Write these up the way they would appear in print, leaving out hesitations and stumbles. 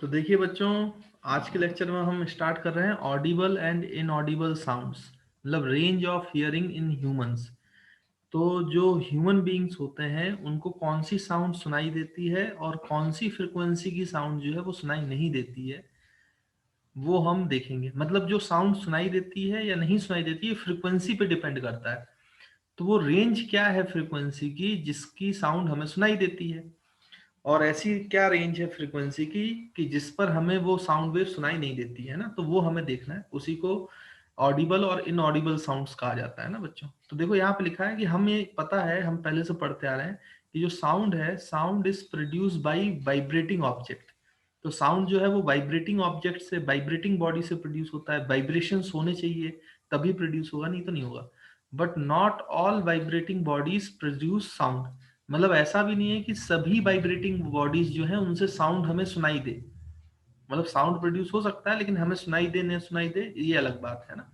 तो देखिए बच्चों, आज के लेक्चर में हम स्टार्ट कर रहे हैं ऑडिबल एंड इनऑडिबल साउंड्स, मतलब range of hearing in humans. तो जो ह्यूमन बीइंग्स होते हैं उनको कौन सी साउंड सुनाई देती है और कौन सी फ्रिक्वेंसी की साउंड जो है वो सुनाई नहीं देती है, वो हम देखेंगे। मतलब जो साउंड सुनाई देती है या नहीं सुनाई देती है फ्रिक्वेंसी पे डिपेंड करता है। तो वो रेंज क्या है फ्रिक्वेंसी की जिसकी साउंड हमें सुनाई देती है, और ऐसी क्या रेंज है फ्रीक्वेंसी की कि जिस पर हमें वो साउंड वेव सुनाई नहीं देती है ना। तो वो हमें देखना है, उसी को ऑडिबल और इनऑडिबल साउंड्स कहा जाता है ना बच्चों। तो देखो यहाँ पे लिखा है कि हमें पता है, हम पहले से पढ़ते आ रहे हैं कि जो साउंड है, sound is produce by vibrating object. तो साउंड जो है वो वाइब्रेटिंग ऑब्जेक्ट से, वाइब्रेटिंग बॉडी से प्रोड्यूस होता है। वाइब्रेशंस होने चाहिए तभी प्रोड्यूस होगा, नहीं तो नहीं होगा। But not all vibrating bodies produce sound. मतलब ऐसा भी नहीं है कि सभी वाइब्रेटिंग बॉडीज जो है उनसे साउंड हमें सुनाई दे। मतलब साउंड प्रोड्यूस हो सकता है लेकिन हमें सुनाई दे न सुनाई दे, ये अलग बात है ना।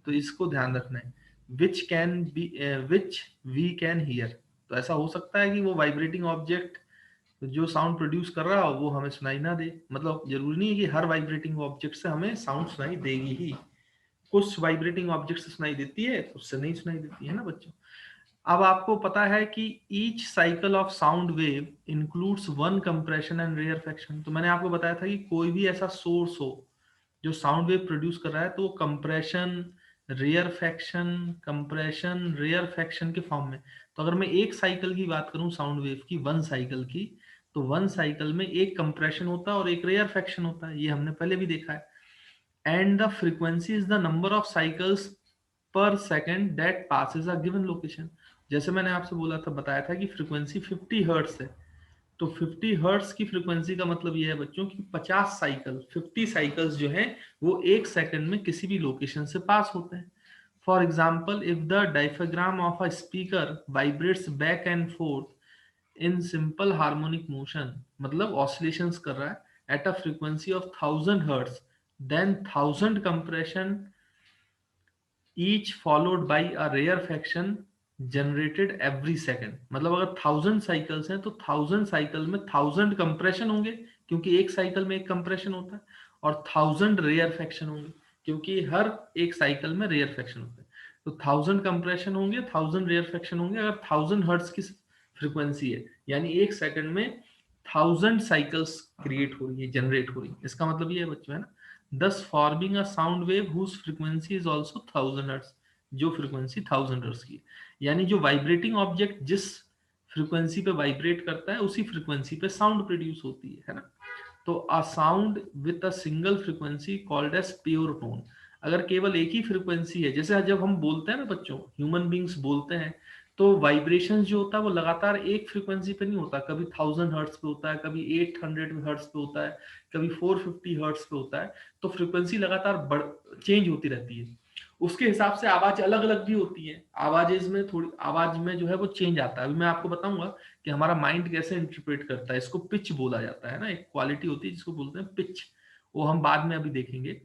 तो इसको ध्यान रखना है। Which we can hear. तो ऐसा हो सकता है कि वो वाइब्रेटिंग ऑब्जेक्ट जो साउंड प्रोड्यूस कर रहा हो वो हमें सुनाई ना दे। मतलब जरूरी नहीं है कि हर वाइब्रेटिंग ऑब्जेक्ट से हमें साउंड सुनाई देगी ही। कुछ वाइब्रेटिंग ऑब्जेक्ट से सुनाई देती है, उससे नहीं सुनाई देती है ना बच्चों। अब आपको पता है कि each cycle of sound wave includes one compression and rarefaction. तो मैंने आपको बताया था कि कोई भी ऐसा सोर्स हो जो साउंड वेव प्रोड्यूस कर रहा है, तो वो कंप्रेशन रेयरफेक्शन के फॉर्म में। तो अगर मैं एक साइकिल की बात करूं साउंड वेव की, वन साइकिल की, तो वन साइकिल में एक कंप्रेशन होता है और एक रेयरफेक्शन होता है। ये हमने पहले भी देखा है। And the frequency is the number of cycles per second that passes a given location. जैसे मैंने आपसे बोला था, बताया था कि फ्रीक्वेंसी 50 हर्ट्स है। तो 50 हर्ट्स की फ्रीक्वेंसी का मतलब ये है बच्चों कि 50 साइकिल, 50 साइकिल्स जो है वो एक सेकंड में किसी भी लोकेशन से पास होते हैं। For example, if the diaphragm of a speaker vibrates back and forth in simple harmonic motion, मतलब ऑसिलेशंस कर रहा है at a frequency of 1000 hertz, then 1000 compression each followed by a rarefaction generated every second. मतलब अगर 1000 cycles हैं तो 1000 cycle में 1000 compression होंगे, क्योंकि एक साइकिल में एक कंप्रेशन होता है, और 1000 रेयरफेक्शन होंगे, क्योंकि हर एक साइकिल में रेयरफेक्शन होता है। तो 1000 कंप्रेशन होंगे, 1000 रेयरफेक्शन होंगे अगर 1000 हर्ट्स की फ्रीक्वेंसी है, यानी एक सेकंड में 1000 साइकिल्स क्रिएट हो रही है, जनरेट हो रही है। इसका मतलब ये है बच्चों, है ना। thus forming a sound wave whose frequency is also 1000 hertz, जो फ्रीक्वेंसी 1000 हर्ट्ज की है। यानी जो वाइब्रेटिंग ऑब्जेक्ट जिस फ्रीक्वेंसी पे वाइब्रेट करता है उसी फ्रीक्वेंसी पे साउंड प्रोड्यूस होती है ना। तो a sound with a single frequency called as pure tone. अगर केवल एक ही फ्रीक्वेंसी है, जैसे जब हम बोलते हैं ना बच्चों, ह्यूमन बींग्स बोलते हैं, तो वाइब्रेशन जो होता है वो लगातार एक फ्रीक्वेंसी पे नहीं होता। कभी 1000 हर्ट्ज पे होता है, कभी 800 हर्ट्ज पे होता है, कभी 450 हर्ट्ज पे होता है। तो फ्रीक्वेंसी लगातार बढ़ चेंज होती रहती है। उसके हिसाब से आवाज अलग अलग भी होती है। आवाजेज में थोड़ी, आवाज में जो है वो चेंज आता है। अभी मैं आपको बताऊंगा कि हमारा माइंड कैसे इंटरप्रेट करता है। इसको पिच बोला जाता है ना, एक क्वालिटी होती है जिसको बोलते हैं पिच। वो हम बाद में अभी देखेंगे।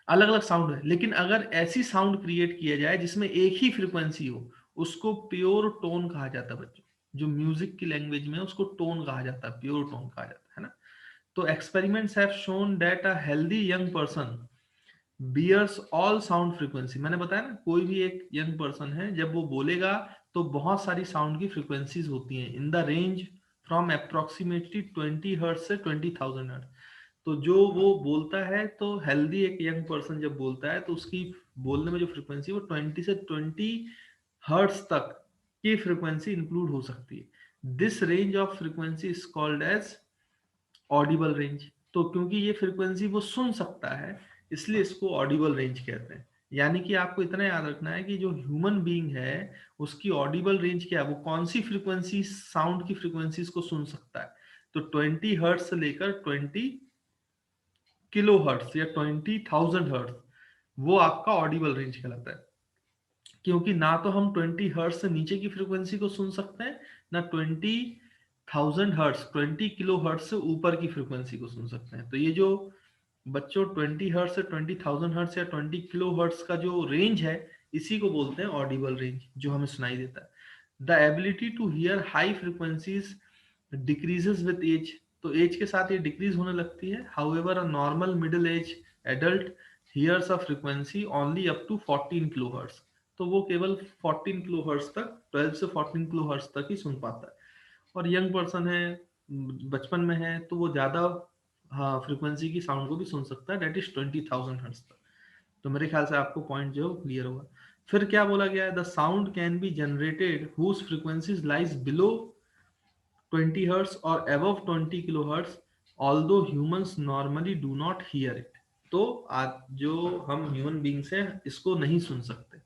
अलग अलग साउंड है, लेकिन अगर ऐसी साउंड क्रिएट किया जाए जिसमें एक ही फ्रीक्वेंसी हो, उसको प्योर टोन कहा जाता है बच्चों। जो म्यूजिक की लैंग्वेज में उसको टोन कहा जाता है, प्योर टोन कहा जाता है ना। तो experiments have shown that a healthy young person hears all sound frequency. मैंने बताया ना, कोई भी एक यंग पर्सन है, जब वो बोलेगा तो बहुत सारी साउंड की फ्रीक्वेंसीज होती हैं in the range from approximately 20 hertz से 20,000 हर्ट्ज। तो जो वो बोलता है, तो हेल्दी एक यंग पर्सन जब बोलता है तो उसकी बोलने में जो फ्रीक्वेंसी वो 20 से 20 हर्ट्ज तक की फ्रीक्वेंसी इंक्लूड हो सकती है। This range of frequency is called as audible range. तो क्योंकि ये फ्रीक्वेंसी वो सुन सकता है, इसलिए इसको ऑडिबल रेंज कहते हैं। यानी कि आपको इतना याद रखना है कि जो ह्यूमन बीइंग है उसकी ऑडिबल रेंज क्या है, वो कौन सी फ्रीक्वेंसी, साउंड की फ्रीक्वेंसीज को सुन सकता है। तो 20 हर्ट्ज से लेकर 20 किलो हर्ट्ज या 20,000 हर्ट्ज, वो आपका ऑडिबल रेंज कहलाता है। क्योंकि ना तो हम 20 हर्ट्ज से नीचे की फ्रीक्वेंसी को सुन सकते हैं, ना 20,000 हर्ट्ज, 20 किलो हर्ट्ज से ऊपर की फ्रीक्वेंसी को सुन सकते हैं। तो ये जो बच्चों 20 हर्ट्ज से 20,000 हर्ट्ज या 20 किलो हर्ट्ज का जो रेंज है, इसी को बोलते हैं ऑडिबल रेंज, जो हमें सुनाई देता है। The ability to hear high frequencies decreases with age. तो एज के साथ ये डिक्रीज होने लगती है। However a normal middle age adult hears a frequency only up to 14 kilohertz. तो वो केवल 14 किलोहर्ट्ज तक, 12 से 14 किलोहर्ट्ज तक ही सुन पाता है। और यंग पर्सन है, बचपन में है, तो वो ज्यादा हाँ फ्रीक्वेंसी की साउंड को भी सुन सकता है, दैट इज 20,000 हर्ट्ज तक। तो मेरे ख्याल से आपको पॉइंट जो है वो क्लियर होगा। फिर क्या बोला गया है, the sound can be generated whose frequencies lies below 20 hertz or above 20 kilohertz although humans normally do not hear it. तो आज जो हम ह्यूमन बींग्स हैं इसको नहीं सुन सकते।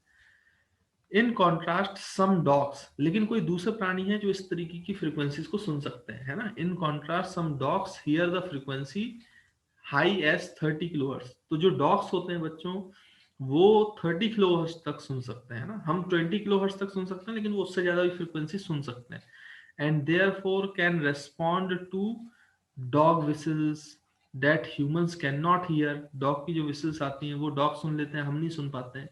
इन कॉन्ट्रास्ट सम डॉग्स, लेकिन कोई दूसरे प्राणी है जो इस तरीके की फ्रीक्वेंसीज को सुन सकते हैं, है ना। In contrast some dogs hear the frequency high as 30 kilohertz. तो जो डॉग्स होते हैं बच्चों, वो 30 किलोहर्ट्ज तक सुन सकते हैं ना। हम 20 किलोहर्ट्ज तक सुन सकते हैं, लेकिन वो उससे ज्यादा भी फ्रीक्वेंसी सुन सकते हैं। And therefore can respond to dog whistles that humans cannot नॉट हियर। डॉग की जो विसल्स आती हैं वो डॉग सुन लेते हैं, हम नहीं सुन पाते हैं।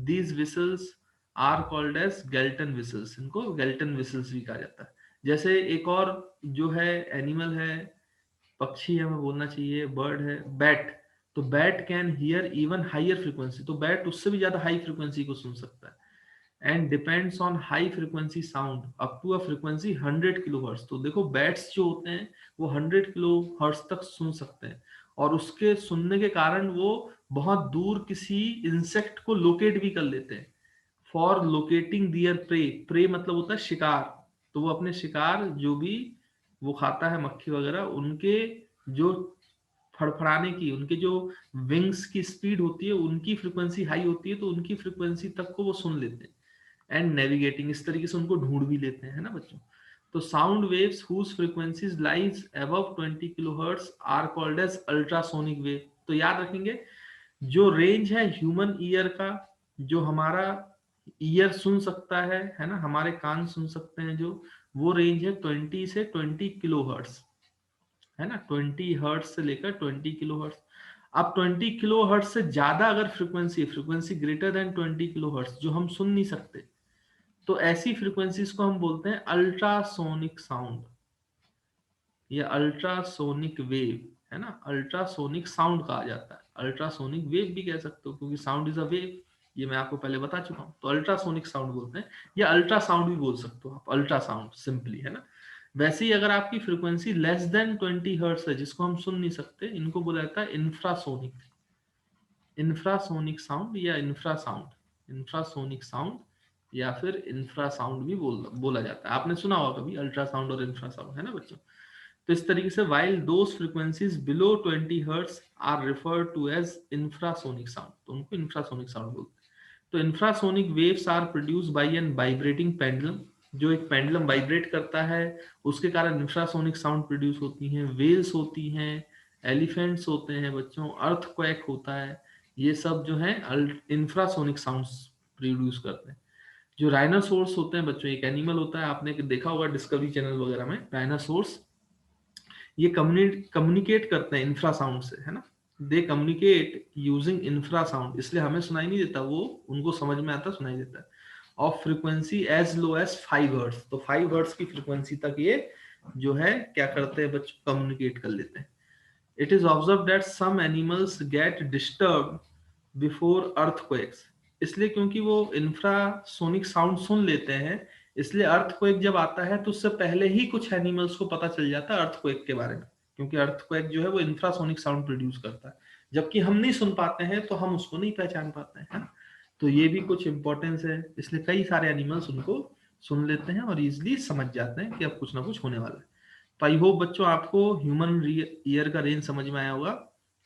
These whistles are called as Galton whistles. इनको गैल्टन विसल्स भी कहा जाता है। जैसे एक और जो है एनिमल है, पक्षी हमें बोलना चाहिए, बर्ड है, बैट। तो bat can hear even higher frequency. तो बैट उससे भी ज्यादा हाई फ्रीक्वेंसी को सुन सकता है। And depends on high frequency sound up to a frequency 100 kilo hertz. तो देखो बैट्स जो होते हैं वो 100 किलो हर्ट्ज तक सुन सकते हैं, और उसके सुनने के कारण वो बहुत दूर किसी इंसेक्ट को लोकेट भी कर लेते हैं। For locating their prey, prey मतलब होता है शिकार। तो वो अपने शिकार जो भी वो खाता है, मक्खी वगैरह, उनके जो फड़फड़ाने की, उनके जो विंग्स की स्पीड होती है, उनकी फ्रीक्वेंसी हाई होती है, तो उनकी फ्रीक्वेंसी तक को वो सुन लेते हैं। एंड नेविगेटिंग, इस तरीके से उनको ढूंढ भी लेते हैं, है ना बच्चों। तो sound waves whose frequencies lies above 20 kilohertz are called as ultrasonic wave. तो याद रखेंगे, जो रेंज है ह्यूमन ईयर का, जो हमारा ईयर सुन सकता है ना, हमारे कान सुन सकते हैं जो, वो रेंज है 20 से 20 किलो हर्ट्ज, है ना। 20 हर्ट्ज से लेकर 20 किलो हर्ट्ज। अब 20 किलो हर्ट्ज से ज्यादा अगर frequency, frequency greater than 20 kilo hertz जो हम सुन नहीं सकते, तो ऐसी फ्रीक्वेंसीज को हम बोलते हैं अल्ट्रासोनिक साउंड या अल्ट्रासोनिक वेव, है ना। अल्ट्रासोनिक साउंड कहा जाता है, अल्ट्रासोनिक वेव भी कह सकते हो, क्योंकि साउंड इज अ वेव, ये मैं आपको पहले बता चुका हूं। तो अल्ट्रासोनिक साउंड बोलते हैं, या अल्ट्रासाउंड भी बोल सकते हो आप, अल्ट्रासाउंड सिंपली, है ना। वैसे ही अगर आपकी फ्रीक्वेंसी लेस देन 20 हर्ट्ज है जिसको हम सुन नहीं सकते, इनको बोला जाता है इंफ्रासोनिक, इंफ्रासोनिक साउंड या इंफ्रासाउंड, इंफ्रासोनिक साउंड या फिर इंफ्रासाउंड भी बोला जाता है। आपने सुना होगा कभी अल्ट्रासाउंड और इंफ्रासाउंड, है ना बच्चों। तो इस तरीके से while those frequencies below 20 hertz are referred to as infrasonic sound, तो उनको इंफ्रासोनिक साउंड बोलते हैं। तो infrasonic waves are produce by an vibrating pendulum. जो एक पेंडुलम वाइब्रेट करता है उसके कारण इंफ्रासोनिक साउंड प्रोड्यूस होती हैं। वेल्स होती हैं, एलिफेंट्स होते हैं बच्चों, अर्थक्वेक होता है, ये सब जो है इंफ्रासोनिक साउंड्स प्रोड्यूस करते हैं। जो राइनासोर्स होते हैं बच्चों, एक एनिमल होता है, आपने देखा होगा डिस्कवरी चैनल वगैरह में, राइनासोर्स, ये कम्युनिकेट करते हैं इंफ्रासाउंड से, है ना। दे कम्युनिकेट यूजिंग इंफ्रासाउंड, इसलिए हमें सुनाई नहीं देता, वो उनको समझ में आता, सुनाई देता है। Of frequency as low as 5 hertz. तो 5 हर्ट्ज की फ्रीक्वेंसी तक ये जो है क्या करते हैं बच्चों, कम्युनिकेट कर लेते हैं। It is observe that some animals get disturb before earthquakes. इसलिए क्योंकि वो इंफ्रासोनिक साउंड सुन लेते हैं, इसलिए अर्थक्वेक जब आता है तो उससे पहले ही कुछ एनिमल्स को पता चल जाता है अर्थक्वेक के बारे में, क्योंकि अर्थक्वेक जो है वो इंफ्रासोनिक साउंड प्रोड्यूस करता है, जबकि हम नहीं सुन पाते हैं तो हम उसको नहीं पहचान पाते हैं, है ना। तो ये भी कुछ इंपॉर्टेंस है, इसलिए कई सारे एनिमल्स उनको सुन लेते हैं और इजिली समझ जाते हैं कि अब कुछ ना कुछ होने वाला है। तो आई होप बच्चों आपको ह्यूमन ईयर का रेंज समझ में आया होगा,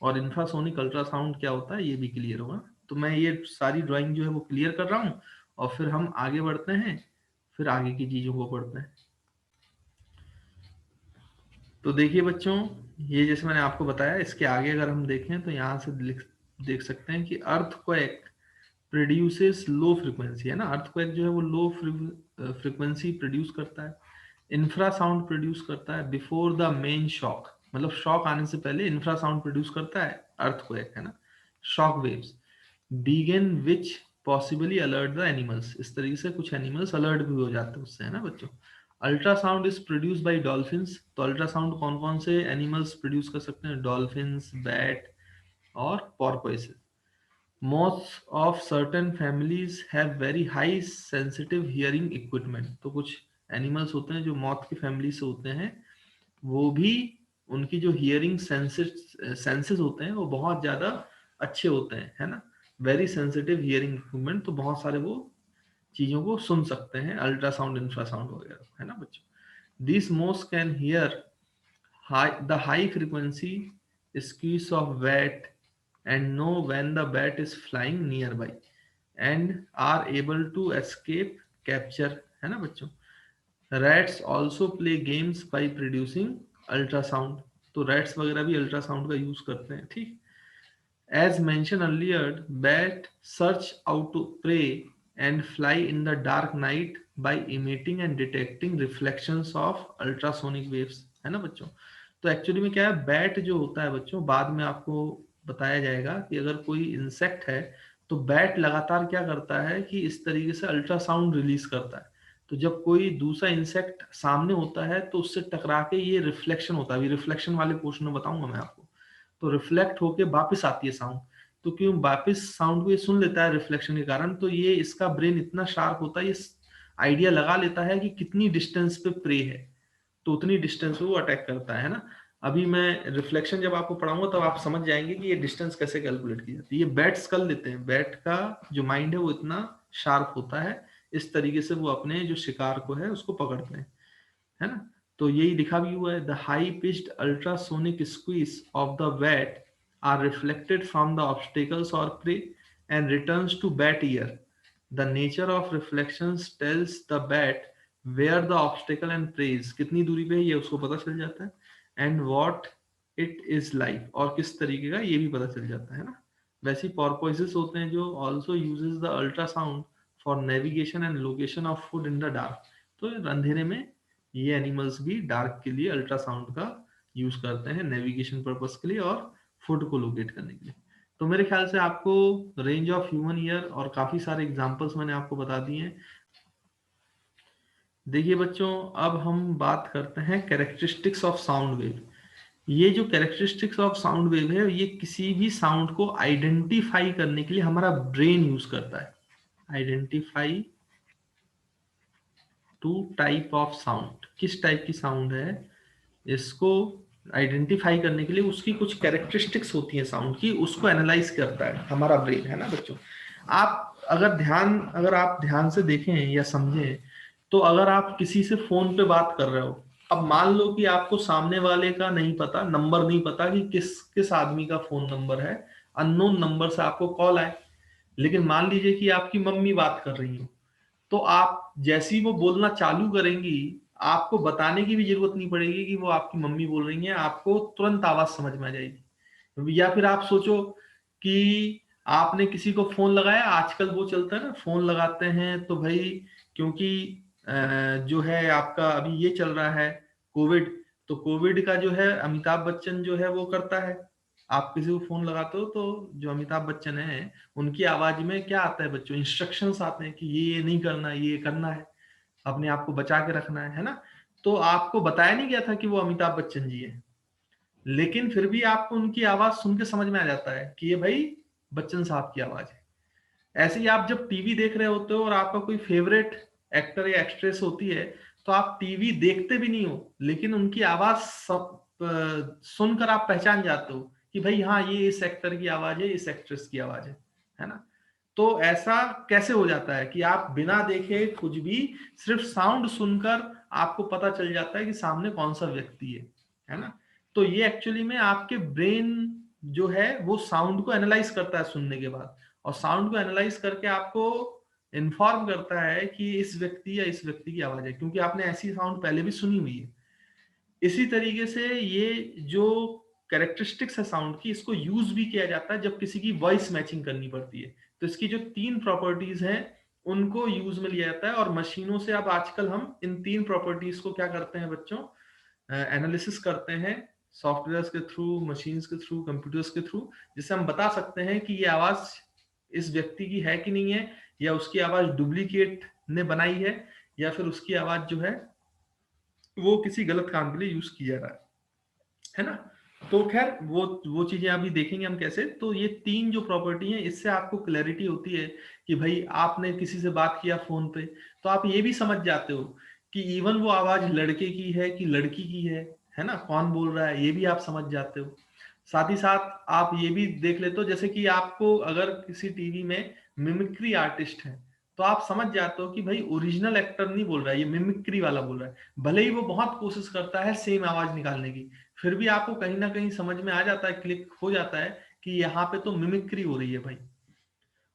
और इंफ्रासोनिक अल्ट्रासाउंड क्या होता है ये भी क्लियर होगा। तो मैं ये सारी ड्राइंग जो है वो क्लियर कर रहा हूँ, और फिर हम आगे बढ़ते हैं, फिर आगे की चीजों को पढ़ते हैं। तो देखिए बच्चों, ये जैसे मैंने आपको बताया, इसके आगे अगर हम देखें तो यहाँ से देख सकते हैं कि अर्थक्वेक प्रोड्यूसेस लो फ्रीक्वेंसी, है ना। अर्थक्वेक जो है वो लो फ्रीक्वेंसी प्रोड्यूस करता है, इंफ्रासाउंड प्रोड्यूस करता है बिफोर द मेन शॉक, मतलब शॉक आने से पहले इंफ्रासाउंड प्रोड्यूस करता है अर्थक्वेक, है ना। Shock waves begin which possibly alert the animals, इस तरीके से कुछ एनिमल्स अलर्ट भी हो जाते हैं उससे, है ना बच्चों। Ultrasound is produce by dolphins. तो अल्ट्रासाउंड कौन कौन से एनिमल्स प्रोड्यूस कर सकते हैं? डॉल्फिन्स, बैट और porpoises. Moths of certain families have very high sensitive hearing equipment. तो कुछ एनिमल्स होते हैं जो मॉथ की फैमिली से होते हैं, वो भी उनकी जो हियरिंग सेंसेस होते हैं वो बहुत ज्यादा अच्छे होते हैं, है ना। वेरी सेंसिटिव हियरिंग इक्विपमेंट, तो बहुत सारे वो चीजों को सुन सकते हैं, अल्ट्रासाउंड इंफ्रासाउंड वगैरह, है ना बच्चों। This most can hear the high frequency squeeze of bat and know when the bat is flying nearby and are able to escape capture, है ना बच्चों। rats also play games by producing ultrasound। तो rats वगैरह भी ultrasound का use करते हैं, ठीक। As mentioned earlier, bat search out to prey and fly in the dark night by emitting and detecting reflections of ultrasonic waves, है ना बच्चों। तो एक्चुअली में क्या है, बैट जो होता है बच्चों, बाद में आपको बताया जाएगा कि अगर कोई इंसेक्ट है तो बैट लगातार क्या करता है कि इस तरीके से अल्ट्रासाउंड रिलीज करता है। तो जब कोई दूसरा इंसेक्ट सामने होता है तो उससे टकरा के ये रिफ्लेक्शन होता है, अभी रिफ्लेक्शन वाले पोर्शन में बताऊंगा मैं आपको। तो रिफ्लेक्ट होके वापस आती है साउंड। तो क्यों वापस साउंड को ये सुन लेता है रिफ्लेक्शन के कारण, तो ये इसका ब्रेन इतना शार्प होता है, ये आइडिया लगा लेता है कि कितनी डिस्टेंस पे प्रे है, तो उतनी डिस्टेंस पे वो अटैक करता है ना। अभी मैं रिफ्लेक्शन जब आपको पढ़ाऊंगा तब आप समझ जाएंगे कि ये डिस्टेंस कैसे कैलकुलेट की जाती है। ये बैट्स कर लेते हैं, बैट का जो माइंड है वो इतना शार्प होता है, इस तरीके से वो अपने जो शिकार को है उसको पकड़ते हैं, है ना। तो यही लिखा भी हुआ है, the high pitched ultrasonic squeaks of the bat are reflected from the obstacles or prey and returns to bat ear. The nature of reflections tells the bat where the obstacle and prey, कितनी दूरी पे है ये उसको पता चल जाता है, and what it is like, और किस तरीके का ये भी पता चल जाता है ना। वैसे porpoises होते हैं जो also uses the ultrasound for navigation and location of food in the dark. तो अंधेरे में ये एनिमल्स भी डार्क के लिए अल्ट्रासाउंड का यूज करते हैं, नेविगेशन पर्पस के लिए और फूड को लोकेट करने के लिए। तो मेरे ख्याल से आपको रेंज ऑफ ह्यूमन ईयर और काफी सारे एग्जांपल्स मैंने आपको बता दिए हैं। देखिए बच्चों, अब हम बात करते हैं कैरेक्टरिस्टिक्स ऑफ साउंड वेव। ये जो कैरेक्टरिस्टिक्स ऑफ साउंड वेव है, ये किसी भी साउंड को आइडेंटिफाई करने के लिए हमारा ब्रेन यूज करता है। Identify to type of sound, किस टाइप की साउंड है इसको आइडेंटिफाई करने के लिए उसकी कुछ कैरेक्टरिस्टिक्स होती हैं साउंड की, उसको एनालाइज करता है हमारा ब्रेन, है ना बच्चों। अगर आप ध्यान से देखें या समझें, तो अगर आप किसी से फोन पे बात कर रहे हो, अब मान लो कि आपको सामने वाले का नहीं पता, नंबर नहीं पता कि किस किस आदमी का फोन नंबर है, अननोन नंबर से आपको कॉल आए, लेकिन मान लीजिए कि आपकी मम्मी बात कर रही हो, तो आप जैसी वो बोलना चालू करेंगी, आपको बताने की भी जरूरत नहीं पड़ेगी कि वो आपकी मम्मी बोल रही हैं, आपको तुरंत आवाज समझ में आ जाएगी। या फिर आप सोचो कि आपने किसी को फोन लगाया, आजकल वो चलता है ना, फोन लगाते हैं तो भाई, क्योंकि जो है आपका अभी ये चल रहा है कोविड, तो कोविड का जो है अमिताभ बच्चन जो है वो करता है, आप किसी को फोन लगाते हो तो जो अमिताभ बच्चन है उनकी आवाज में क्या आता है बच्चों, इंस्ट्रक्शंस आते हैं कि ये नहीं करना, ये करना है, अपने आप को बचा के रखना है ना। तो आपको बताया नहीं गया था कि वो अमिताभ बच्चन जी है, लेकिन फिर भी आपको उनकी आवाज सुन के समझ में आ जाता है कि ये भाई बच्चन साहब की आवाज है। ऐसे ही आप जब टीवी देख रहे होते हो और आपका कोई फेवरेट एक्टर या एक्ट्रेस होती है, तो आप टीवी देखते भी नहीं हो, लेकिन उनकी आवाज सुनकर आप पहचान जाते हो कि भाई हाँ, ये इस एक्टर की आवाज है, इस एक्ट्रेस की आवाज है ना। तो ऐसा कैसे हो जाता है कि आप बिना देखे कुछ भी, सिर्फ साउंड सुनकर आपको पता चल जाता है कि सामने कौन सा व्यक्ति है ना। तो ये एक्चुअली में आपके ब्रेन जो है वो साउंड को एनालाइज करता है सुनने के बाद, और साउंड को एनालाइज करके आपको इन्फॉर्म करता है कि इस व्यक्ति या इस व्यक्ति की आवाज है, क्योंकि आपने ऐसी साउंड पहले भी सुनी हुई है। इसी तरीके से ये जो कैरेक्टरिस्टिक्स है साउंड की, इसको यूज भी किया जाता है जब किसी की वॉइस मैचिंग करनी पड़ती है, तो इसकी जो 3 प्रॉपर्टीज हैं उनको यूज में लिया जाता है, और मशीनों से अब आजकल हम इन 3 प्रॉपर्टीज को क्या करते हैं बच्चों, एनालिसिस करते हैं सॉफ्टवेयर के थ्रू, मशीन्स के थ्रू, कंप्यूटर्स के थ्रू, जिससे हम बता सकते हैं कि ये आवाज इस व्यक्ति की है कि नहीं है, या उसकी आवाज डुप्लीकेट ने बनाई है, या फिर उसकी आवाज जो है वो किसी गलत काम के लिए यूज किया रहा है ना। तो खैर वो चीजें अभी देखेंगे हम कैसे। तो ये तीन जो प्रॉपर्टी है, इससे आपको क्लैरिटी होती है कि भाई आपने किसी से बात किया फोन पे, तो आप ये भी समझ जाते हो कि इवन वो आवाज लड़के की है कि लड़की की है ना, कौन बोल रहा है ये भी आप समझ जाते हो। साथ ही साथ आप ये भी देख लेते हो, जैसे कि आपको अगर किसी टीवी में मिमिक्री आर्टिस्ट है, तो आप समझ जाते हो कि भाई ओरिजिनल एक्टर नहीं बोल रहा है, ये मिमिक्री वाला बोल रहा है। भले ही वो बहुत कोशिश करता है सेम आवाज निकालने की, फिर भी आपको कहीं ना कहीं समझ में आ जाता है, क्लिक हो जाता है कि यहाँ पे तो मिमिक्री हो रही है भाई।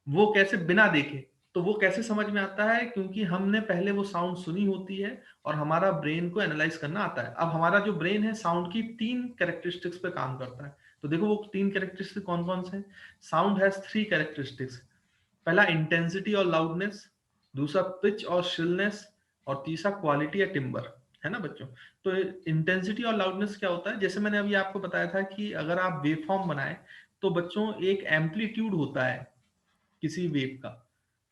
वो कैसे, बिना देखे। तो वो कैसे समझ में आता है, क्योंकि हमने पहले वो साउंड सुनी होती है और हमारा ब्रेन को एनालाइज करना आता है। अब हमारा जो ब्रेन है साउंड की तीन कैरेक्टरिस्टिक्स पे काम करता है। तो देखो वो तीन कैरेक्टरिस्टिक्स कौन कौन से हैं। Sound has three characteristics. पहला इंटेंसिटी और लाउडनेस, दूसरा पिच और श्रिलनेस, और तीसरा क्वालिटी या टिम्बर, है ना बच्चों। तो इंटेंसिटी और लाउडनेस क्या होता है, जैसे मैंने अभी आपको बताया था कि अगर आप वेवफॉर्म बनाए, तो बच्चों एक एम्पलीट्यूड होता है किसी वेव का।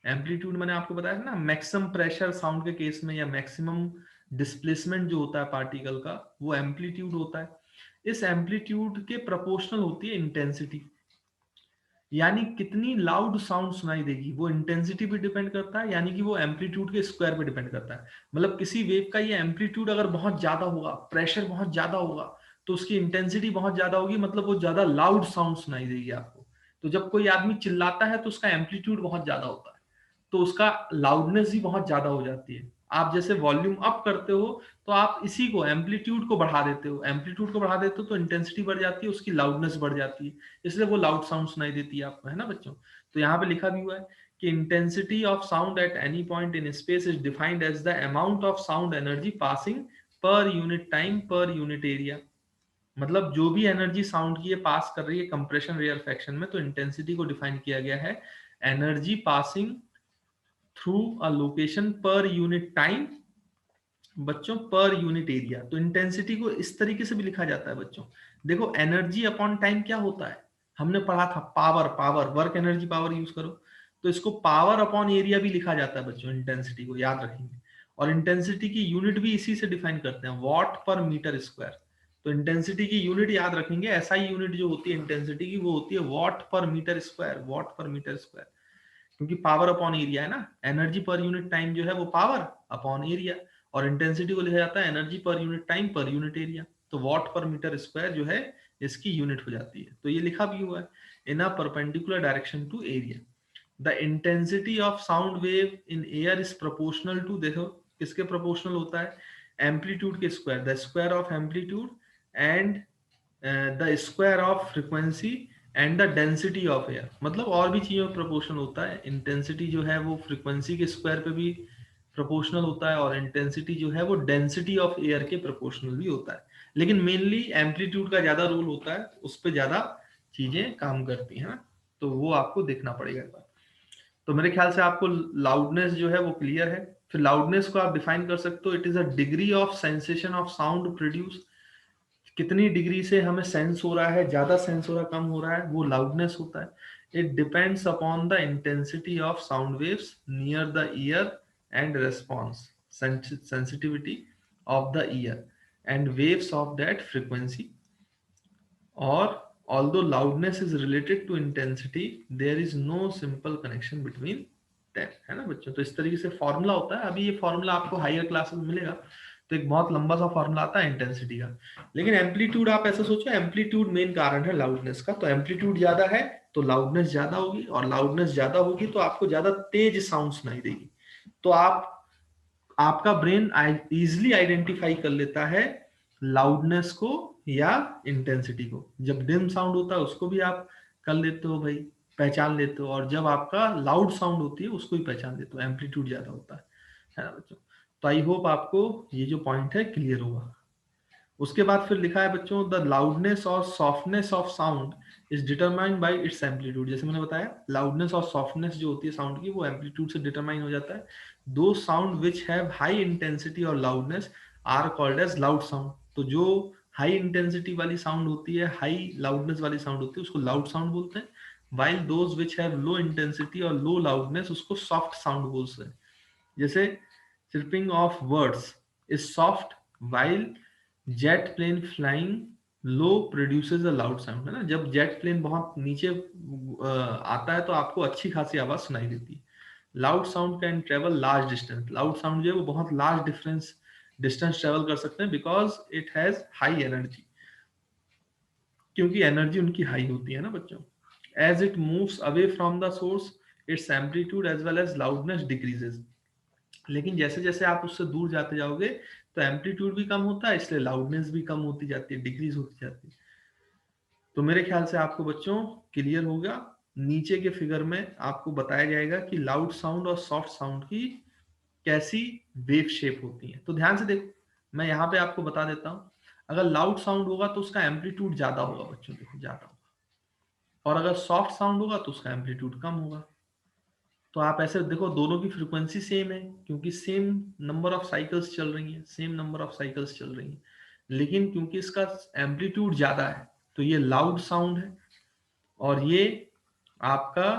एम्पलीट्यूड मैंने आपको बताया था ना, मैक्सिमम प्रेशर साउंड के केस में या मैक्सिमम डिस्प्लेसमेंट जो होता है पार्टिकल का, वो एम्पलीट्यूड होता है। इस एम्पलीट्यूड के प्रोपोर्शनल होती है इंटेंसिटी, यानी कितनी लाउड साउंड सुनाई देगी वो इंटेंसिटी पे डिपेंड करता है, यानी कि वो एम्पलीट्यूड के स्क्वायर पे डिपेंड करता है। मतलब किसी वेव का ये एम्पलीट्यूड अगर बहुत ज्यादा होगा, प्रेशर बहुत ज्यादा होगा, तो उसकी इंटेंसिटी बहुत ज्यादा होगी, मतलब वो ज्यादा लाउड साउंड सुनाई देगी आपको। तो जब कोई आदमी चिल्लाता है तो उसका एम्पलीट्यूड बहुत ज्यादा होता है, तो उसका लाउडनेस भी बहुत ज्यादा हो जाती है। आप जैसे वॉल्यूम अप करते हो, तो आप इसी को एम्पलीट्यूड को बढ़ा देते हो, एम्पलीट्यूड को बढ़ा देते हो तो इंटेंसिटी बढ़ जाती है, उसकी लाउडनेस बढ़ जाती है, इसलिए वो लाउड साउंड सुनाई देती है आपको, है ना बच्चों। तो यहाँ पे लिखा भी हुआ है कि intensity of sound at any point in space is defined as the amount of sound energy passing per unit time per unit area. मतलब जो भी एनर्जी साउंड की ये पास कर रही है कंप्रेशन रेयरफेक्शन में, तो इंटेंसिटी को डिफाइन किया गया है energy passing through a location पर यूनिट टाइम बच्चों पर यूनिट एरिया। तो इंटेंसिटी को इस तरीके से भी लिखा जाता है बच्चों। देखो एनर्जी अपॉन टाइम क्या होता है, हमने पढ़ा था power, power work energy power use करो, तो इसको पावर अपॉन एरिया भी लिखा जाता है बच्चों, इंटेंसिटी को याद रखेंगे। और इंटेंसिटी की यूनिट भी इसी से डिफाइन करते हैं, वॉट पर मीटर स्क्वायर। तो इंटेंसिटी की यूनिट याद रखेंगे, एसआई यूनिट जो होती है इंटेंसिटी की वो होती है वॉट पर मीटर स्क्वायर, वॉट पर मीटर स्क्वायर। क्योंकि पावर अपॉन एरिया है ना, एनर्जी पर यूनिट टाइम जो है वो पावर अपॉन एरिया, और इंटेंसिटी को लिखा जाता है एनर्जी पर unit time per unit area. तो वॉट पर मीटर स्क्वायर जो है इसकी यूनिट हो जाती है। तो ये लिखा भी हुआ है in a perpendicular direction to area. The intensity of sound wave in air is proportional to, देखो किसके प्रोपोर्शनल होता है, एम्पलीट्यूड के square, the square of amplitude and the square of frequency and the density of air. मतलब और भी चीजों में प्रोपोर्शनल होता है। इंटेंसिटी जो है वो फ्रीक्वेंसी के स्क्वायर पे भी प्रोपोर्शनल होता है, और इंटेंसिटी जो है वो डेंसिटी ऑफ एयर के प्रोपोर्शनल भी होता है। लेकिन मेनली एम्पलीट्यूड का ज्यादा रोल होता है, उस पर ज्यादा चीजें काम करती हैं ना। तो वो आपको देखना पड़ेगा एक बार। तो मेरे ख्याल से आपको लाउडनेस जो है वो क्लियर है। फिर लाउडनेस को आप डिफाइन कर सकते हो, it is a degree of sensation of sound produce. कितनी डिग्री से हमें सेंस हो रहा है, ज्यादा सेंस हो रहा है, कम हो रहा है, वो लाउडनेस होता है। It depends upon the intensity of sound waves near the year and response sensitivity of the year and waves of that frequency. और although loudness is related to intensity, there is no simple connection between them, है ना बच्चों। तो इस तरीके से formula होता है। अभी ये फॉर्मूला आपको हायर क्लासेस में मिलेगा, तो एक बहुत लंबा सा फॉर्मूला आता है इंटेंसिटी का। लेकिन एम्पलीट्यूड आप ऐसा सोचो, एम्पलीट्यूड मेन कारण है लाउडनेस का, तो एम्पलीट्यूड ज्यादा है तो लाउडनेस ज्यादा होगी, और लाउडनेस ज्यादा होगी तो आपको ज्यादा तेज साउंड सुनाई देगी। तो आपका ब्रेन इजिली आइडेंटिफाई कर लेता है लाउडनेस को या इंटेंसिटी को। जब डिम साउंड होता है उसको भी आप कर लेते हो भाई, पहचान लेते हो, और जब आपका लाउड साउंड होती है उसको भी पहचान लेते हो, एम्पलीट्यूड ज्यादा होता है ना बच्चों। तो आई होप आपको ये जो पॉइंट है क्लियर होगा। उसके बाद फिर लिखा है बच्चों, द लाउडनेस और softness of sound is determined by it's amplitude. जैसे मैंने बताया लाउडनेस और सॉफ्टनेस जो होती है साउंड की वो एम्पलीट्यूड से डिटरमाइन हो जाता है। Those sound which have high intensity or loudness are called as loud sound. तो जो हाई इंटेंसिटी वाली साउंड होती है, हाई लाउडनेस वाली साउंड होती है, उसको लाउड साउंड बोलते हैं। While those which have low intensity और लो लाउडनेस उसको सॉफ्ट साउंड बोलते हैं। जैसे chirping of words is soft, while jet plane flying low produces a loud sound, है ना। जब जेट प्लेन बहुत नीचे आता है तो आपको अच्छी खासी आवाज सुनाई देती है। Loud sound can travel large distance, loud sound जो है वो बहुत लार्ज डिस्टेंस ट्रेवल कर सकते हैं, because it has high energy, क्योंकि एनर्जी उनकी हाई होती है ना बच्चों। As it moves away from the source its amplitude as well as loudness decreases, लेकिन जैसे जैसे आप उससे दूर जाते जाओगे तो एम्पलीट्यूड भी कम होता है, इसलिए लाउडनेस भी कम होती जाती है, डिक्रीज होती जाती है। तो मेरे ख्याल से आपको बच्चों क्लियर होगा। नीचे के फिगर में आपको बताया जाएगा कि लाउड साउंड और सॉफ्ट साउंड की कैसी वेव शेप होती है। तो ध्यान से देखो, मैं यहाँ पे आपको बता देता हूँ। अगर लाउड साउंड होगा तो उसका एम्पलीट्यूड ज्यादा होगा बच्चों, देखो ज्यादा होगा, और अगर सॉफ्ट साउंड होगा तो उसका एम्पलीट्यूड कम होगा। तो आप ऐसे देखो, दोनों की फ्रीक्वेंसी सेम है, क्योंकि सेम नंबर ऑफ साइकिल्स चल रही हैं, सेम नंबर ऑफ साइकिल्स चल रही हैं, लेकिन क्योंकि इसका एम्पलीट्यूड ज्यादा है तो ये लाउड साउंड है, और ये आपका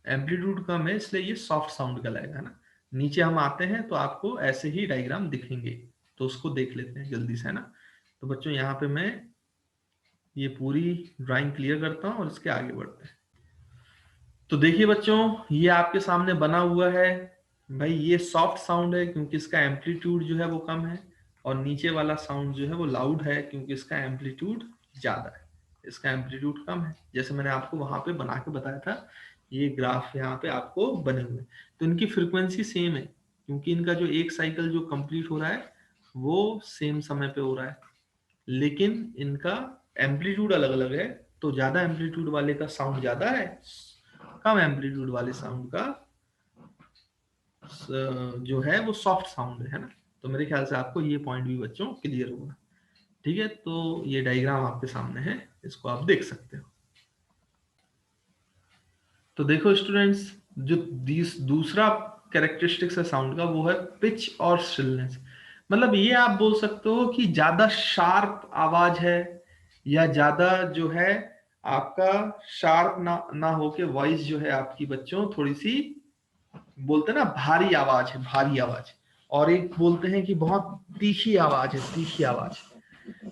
एम्पलीट्यूड कम है, इसलिए ये सॉफ्ट साउंड कहलाएगा, है ना। नीचे हम आते हैं तो आपको ऐसे ही डायग्राम दिखेंगे, तो उसको देख लेते हैं जल्दी से, है ना। तो बच्चों यहाँ पे मैं ये पूरी ड्राइंग क्लियर करता हूँ और इसके आगे बढ़ते हैं। तो देखिए बच्चों, ये आपके सामने बना हुआ है। भाई ये सॉफ्ट साउंड है क्योंकि इसका एम्पलीट्यूड जो है वो कम है, और नीचे वाला साउंड जो है वो लाउड है क्योंकि इसका एम्पलीट्यूड ज्यादा है, इसका एम्पलीट्यूड कम है, जैसे मैंने आपको वहां पे बना के बताया था। ये ग्राफ यहाँ पे आपको बने हुए हैं। तो इनकी फ्रिक्वेंसी सेम है, क्योंकि इनका जो एक साइकिल जो कंप्लीट हो रहा है वो सेम समय पे हो रहा है, लेकिन इनका एम्पलीट्यूड अलग अलग है। तो ज्यादा एम्पलीट्यूड वाले का साउंड ज्यादा है, कम एम्पलीट्यूड वाले साउंड का जो है वो सॉफ्ट साउंड है ना। तो मेरे ख्याल से आपको ये पॉइंट भी बच्चों क्लियर होगा। ठीक है, तो ये डायग्राम आपके सामने है, इसको आप देख सकते हो। तो देखो स्टूडेंट्स, जो दूसरा कैरेक्टरिस्टिक्स है साउंड का, वो है पिच और श्रिलनेस। मतलब ये आप बोल सकते हो कि ज्यादा शार्प आवाज है, या ज्यादा जो है आपका शार्प ना होके वॉइस जो है आपकी बच्चों थोड़ी सी, बोलते हैं ना भारी आवाज है, भारी आवाज। और एक बोलते हैं कि बहुत तीखी आवाज है, तीखी आवाज।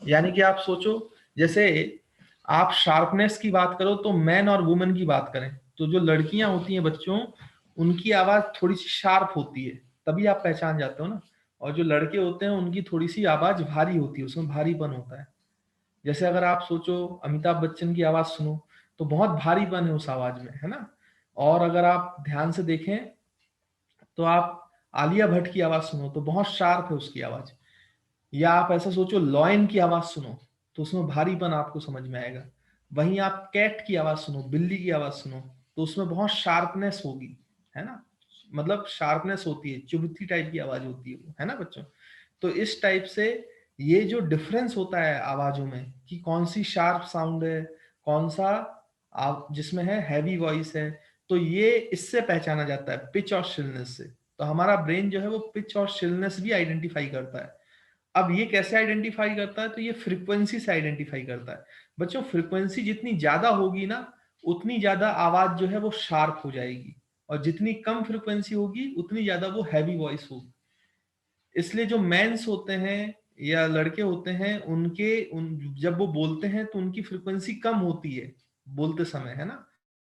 यानी कि आप सोचो, जैसे आप शार्पनेस की बात करो तो मैन और वुमेन की बात करें तो जो लड़कियां होती हैं बच्चों, उनकी आवाज थोड़ी सी शार्प होती है, तभी आप पहचान जाते हो ना। और जो लड़के होते हैं उनकी थोड़ी सी आवाज भारी होती है, उसमें भारीपन होता है। जैसे अगर आप सोचो अमिताभ बच्चन की आवाज सुनो तो बहुत भारीपन है उस आवाज में, है ना। और अगर आप ध्यान से देखें तो आप आलिया भट्ट की आवाज सुनो तो बहुत शार्प है उसकी आवाज। या आप ऐसा सोचो लॉयन की आवाज सुनो तो उसमें भारीपन आपको समझ में आएगा। वहीं आप कैट की आवाज सुनो, बिल्ली की आवाज सुनो, तो उसमें बहुत शार्पनेस होगी, है ना। मतलब शार्पनेस होती है, चुभती टाइप की आवाज होती है वो, है ना बच्चों। तो इस टाइप से ये जो डिफरेंस होता है आवाजों में कि कौन सी शार्प साउंड है, कौन सा जिसमें है हैवी वॉइस है, तो ये इससे पहचाना जाता है, पिच और शिलनेस से। तो हमारा ब्रेन जो है वो पिच और शिलनेस भी आइडेंटिफाई करता है। अब ये कैसे आइडेंटिफाई करता है, तो ये फ्रीक्वेंसी से आइडेंटिफाई करता है। बच्चों फ्रीक्वेंसी जितनी ज्यादा होगी ना, उतनी ज्यादा आवाज जो है वो शार्प हो जाएगी, और जितनी कम फ्रीक्वेंसी होगी उतनी ज्यादा वो हैवी वॉइस होगी। इसलिए जो मेंस होते हैं या लड़के होते हैं, जब वो बोलते हैं तो उनकी फ्रीक्वेंसी कम होती है बोलते समय, है ना।